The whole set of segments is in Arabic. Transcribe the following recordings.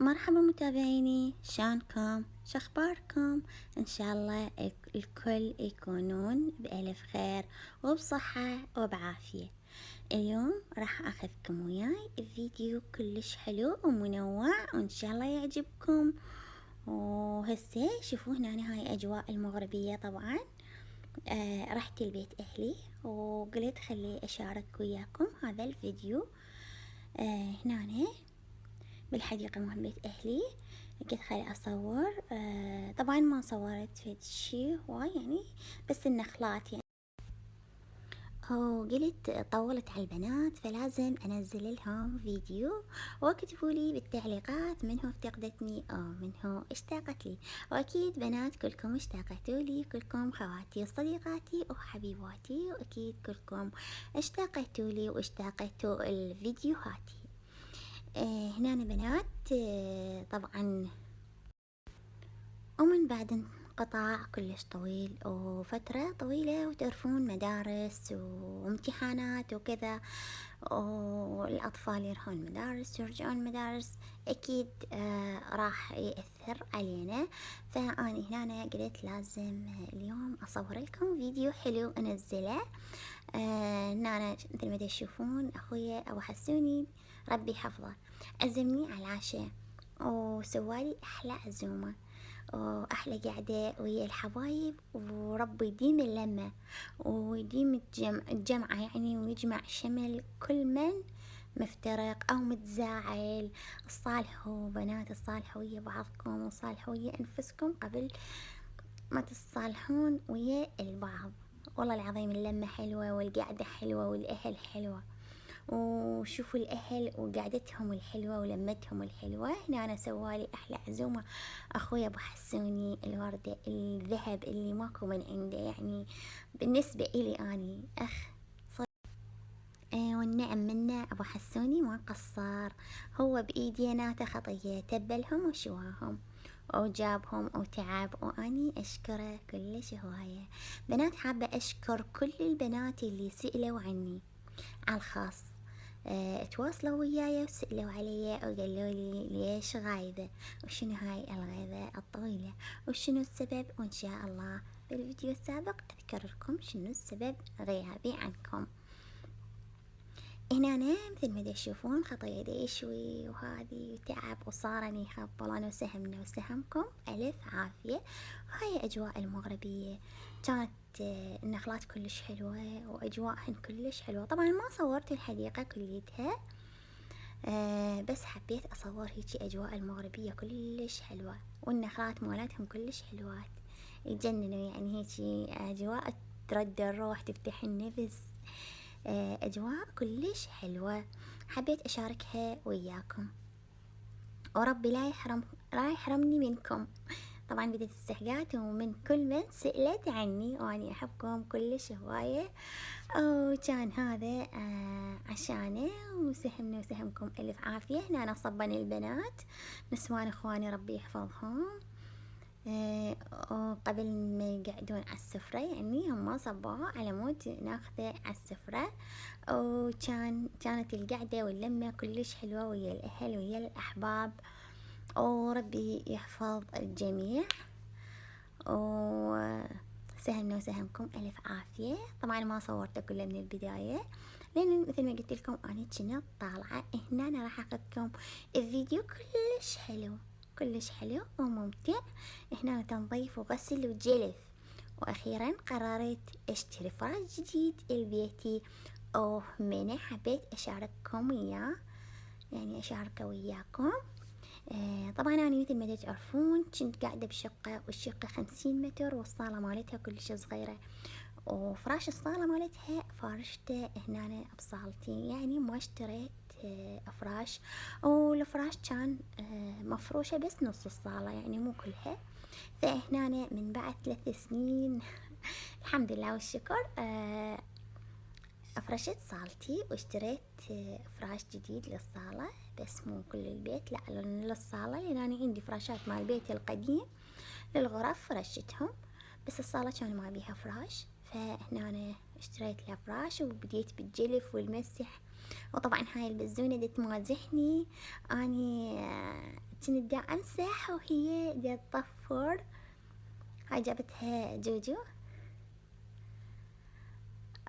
مرحبا متابعيني، شلونكم؟ شخباركم؟ ان شاء الله الكل يكونون بألف خير وبصحة وبعافية. اليوم راح اخذكم وياي بفيديو كلش حلو ومنوع وان شاء الله يعجبكم. وهسه شوفوا هنا هاي اجواء المغربية طبعا. رحت البيت اهلي وقلت خلي اشارك وياكم هذا الفيديو. هنا بالحديقة مال بيت أهلي قلت خلي أصور. طبعا ما صورت فد شي هواي يعني، بس النخلات يعني. وقلت طولت على البنات فلازم أنزل لهم فيديو، واكتبوا لي بالتعليقات من هو افتقدتني أو من هو اشتاقت لي. وأكيد بنات كلكم اشتاقتوا لي، كلكم خواتي وصديقاتي وحبيباتي، وأكيد كلكم اشتاقتوا لي واشتاقتوا الفيديوهاتي. هنا بنات طبعا. ومن بعد انقطاع كلش طويل وفترة طويلة، وتعرفون مدارس وامتحانات وكذا، والأطفال يروحون مدارس يرجعون مدارس، أكيد راح يأثر علينا. فأنا هنا قلت لازم اليوم أصور لكم فيديو حلو أنزله. هنا مثل ما تشوفون أخويا أبو حسوني ربي حفظه عزمني على العشاء وسوالي أحلى عزومة وأحلى قعدة ويا الحبايب، وربي يديم اللمة ويديم الجمعة يعني، ويجمع شمل كل من مفترق أو متزاعل. الصالحوا بنات، الصالحوا ويا بعضكم وصالحوا ويا أنفسكم قبل ما تتصالحون ويا البعض. والله العظيم اللمة حلوة والقعدة حلوة والأهل حلوة، وشوفوا الأهل وقعدتهم الحلوة ولمتهم الحلوة. هنا أنا سوالي أحلى عزومة أخويا أبو حسوني، الوردة الذهب اللي ماكو من عنده يعني بالنسبة إلي أني والنعم منه أبو حسوني ما قصر، هو بإيديناته خطية تبلهم وشواهم وجابهم وتعب، وأني أشكره كلش هواية. بنات حابة أشكر كل البنات اللي سألوا عني على الخاص، تواصلوا وياي وسألوا علي وقالوا لي ليش غايبة وشنو هاي الغيبة الطويلة وشنو السبب، وإن شاء الله بالفيديو السابق أذكر لكم شنو السبب غيابي عنكم. هنا مثل ما تشوفون خطية يشوي وهذه وتعب وصارني يخبلان وسهمنا وسهمكم ألف عافية. وهاي أجواء المغربية كانت النخلات كلش حلوة وأجواءهن كلش حلوة. طبعا ما صورت الحديقة كليتها، بس حبيت أصور هيجي أجواء المغربية كلش حلوة، والنخلات مالتهم كلش حلوات يجننوا يعني، هيجي أجواء ترد الروح تفتح النفس، أجواء كلش حلوة حبيت أشاركها وياكم. وربي لا يحرمني منكم. طبعا بديت استحقات ومن كل من سألت عني، وأني أحبكم كلش هواية، وكان هذا عشانه، وسهمنا وسهمكم ألف عافية. هنا أنا صبن البنات نسوان إخواني ربي يحفظهم، وقبل ما يقعدون على السفرة يعني هم صبوها على مود ناخذه على السفرة، كانت القعدة واللمة كلش حلوة ويا الأهل ويا الأحباب، وربي يحفظ الجميع، وسهمنا وسهمكم ألف عافية. طبعا ما صورته كله من البداية لأن مثل ما قلت لكم أنا كنت طالعة هنا. أنا راح أخذكم الفيديو كلش حلو كلش حلو وممتع. هنا تنظيف وغسل وجلف، وأخيرا قررت أشتري فراش جديد لبيتي، منه حبيت أشارككم إياه يعني أشاركه وياكم. طبعا أنا مثل ما تعرفون كنت قاعدة بشقة، والشقة 50 متر والصالة مالتها كلش صغيرة، وفراش الصالة مالتها فارشته هنا بصالتي يعني ما اشتريت أفراش، والفراش كان مفروشة بس نص الصالة يعني مو كلها. فهنا من بعد 3 سنين الحمد لله والشكر أفرشت صالتي واشتريت فراش جديد للصالة، بس مو كل البيت لا للصالة، لأن أنا عندي فراشات مال بيتي القديم للغرف فرشتهم، بس الصالة كان ما بيها فراش. فهنا أنا اشتريت لها فراش وبديت بالجلف والمسح وطبعا هاي البزونة دي تمازحني، اني كنت دا امسح وهي دا تطفر. هاي جابتها جوجو،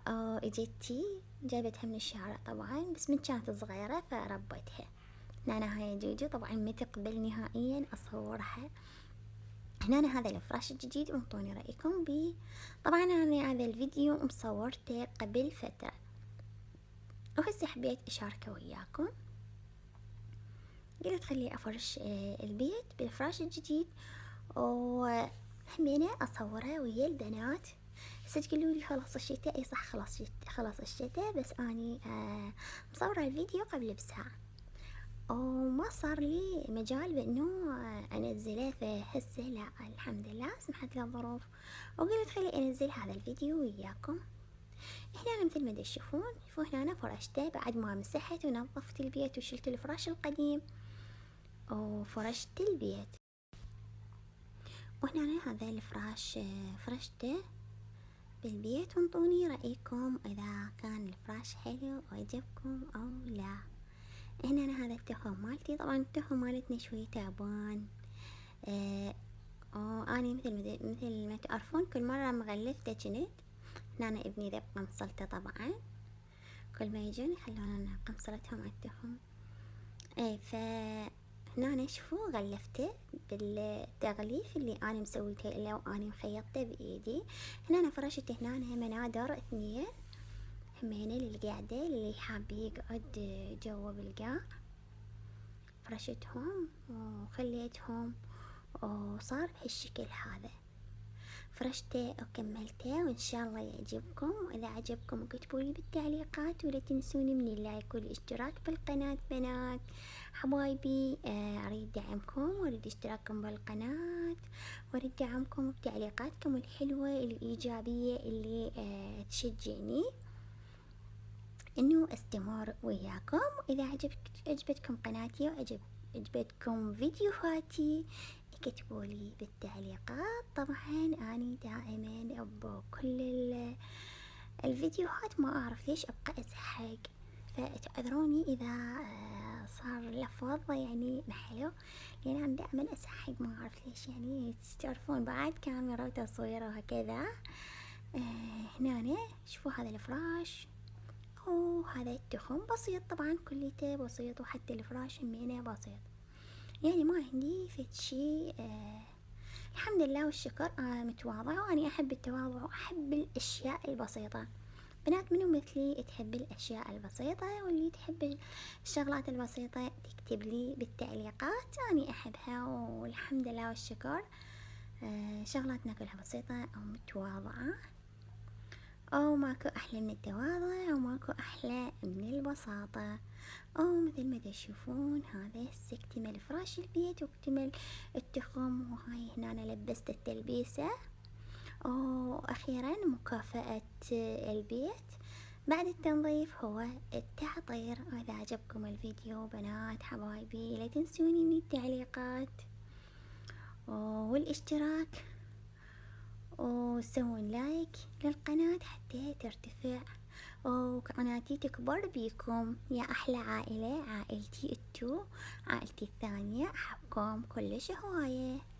اجتي جابتها من الشارع طبعا، بس من كانت صغيرة فربيتها. هنا هاي جوجو طبعا ما تقبل نهائيا اصورها. هنا هذا الفراش الجديد وانطوني رأيكم بيه. طبعا انا هذا الفيديو مصورته قبل فترة، وهسه حبيت اشاركه وياكم. قلت خلي افرش البيت بالفراش الجديد، وهمينة اصوره ويا البنات. هسه تقولوا لي خلاص الشتاء، اي صح خلاص الشتاء، بس اني مصورة الفيديو قبل بساعة وما صار لي مجال بانه انزله، فهسه لا الحمد لله سمحت لي الظروف وقلت خلي انزل هذا الفيديو وياكم. هنا مثل ما تشوفون، شوفوا هنا فرشته بعد ما مسحت ونظفت البيت وشلت الفراش القديم وفرشت البيت. وهنا هذا الفراش فرشته بالبيت، وانطوني رأيكم اذا كان الفراش حلو وعجبكم او لا. هنا هذا التخم مالتي، طبعا التخم مالتنا شوي تعبان. اني مثل ما تعرفون كل مرة مغلفته كنت. هنا ابني ذا قمصلته طبعا، كل ما يجون يخلون قمصلتهم على التخم. هنا شوفوا غلفته بالتغليف اللي انا مسويته له واني مخيطته بايدي. هنا فرشت هنا منادر 2 همينة للقعدة اللي حاب يقعد جوا بالقاع، فرشتهم وخليتهم وصار بهالشكل هذا. فرشته وكملته وان شاء الله يعجبكم، واذا عجبكم اكتبولي بالتعليقات، ولا تنسوني من اللايك والاشتراك بالقناة بنات حبايبي. اريد دعمكم واريد اشتراككم بالقناة، واريد دعمكم بتعليقاتكم الحلوة الايجابية اللي تشجعني انه استمر وياكم. اذا عجبتكم قناتي وعجبتكم فيديوهاتي اكتبولي بالتعليقات. طبعا اني دائما بكل الفيديوهات ما اعرف ليش ابقى ازحق، فتعذروني اذا صار لفظ يعني محلو، لان انا دائما ازحق ما اعرف ليش، يعني تعرفون بعد كاميرا وتصوير وهكذا. هنا شوفوا هذا الفراش وهذا التخم بسيط، طبعا كليته بسيط، وحتى الفراش همينه بسيط، يعني ما عندي فد شي. الحمد لله والشكر. متواضعة وأنا أحب التواضع وأحب الأشياء البسيطة. بنات منو مثلي تحب الأشياء البسيطة، واللي تحب الشغلات البسيطة تكتب لي بالتعليقات، أنا أحبها والحمد لله والشكر. شغلاتنا كلها بسيطة أو متواضعة، أو ماكو أحلى من التواضع وماكو أحلى من البساطة. أو مثل ما تشوفون هذا هسه اكتمل فراش البيت واكتمل التخم، وهاي هنا أنا لبست التلبيسة. وأخيرا مكافأة البيت بعد التنظيف هو التعطير. وإذا عجبكم الفيديو بنات حبايبي لا تنسوني من التعليقات والاشتراك، وسوون لايك للقناة حتى ترتفع وقناتي تكبر بيكم يا أحلى عائلة. عائلتي التو، عائلتي الثانية، أحبكم كلش هواية.